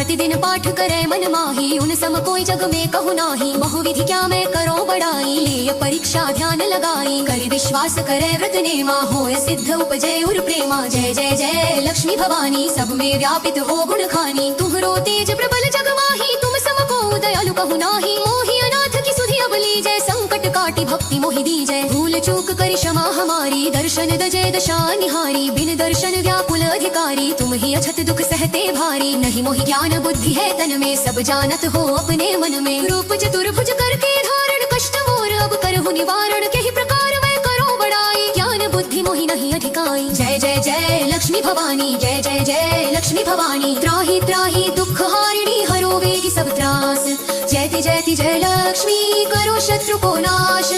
प्रतिदिन पाठ करे मन माही, उन सम कोई जग में कहु नाही। बहुविधि क्या मैं करो बड़ाई, ले परीक्षा ध्यान लगाई। कर विश्वास करे व्रत नेमा, होय सिद्ध उपजय उर प्रेमा। जय जय जय लक्ष्मी भवानी, सब में व्यापित हो गुण खानी। तुम्हरो तेज प्रबल जग माही, तुम सम को दयालु कहु नाही। मोहि अनाथ की सुधि अब लीजय, संकट काटी भक्ति मोहि दीजय। भूल चूक कर क्षमा हमारी, दर्शन दजय दशा निहारी। बिन दर्शन व्याकुल अधिकारी, तुम ही अछत दुख सहते भारी। नहीं मोहि ज्ञान बुद्धि है तन में, सब जानत हो अपने मन में। रूप चतुर्भुज करके धारण, कष्ट मोर अब करहु निवारण। कही प्रकार मैं करो बड़ाई, ज्ञान बुद्धि मोहि नहीं अधिकाई। जय जय जय लक्ष्मी भवानी, जय जय जय लक्ष्मी भवानी। त्राहि त्राहि दुख हारिणी, हरो वेगी सब त्रास। जयति जयति जय लक्ष्मी, करो शत्रु को नाश।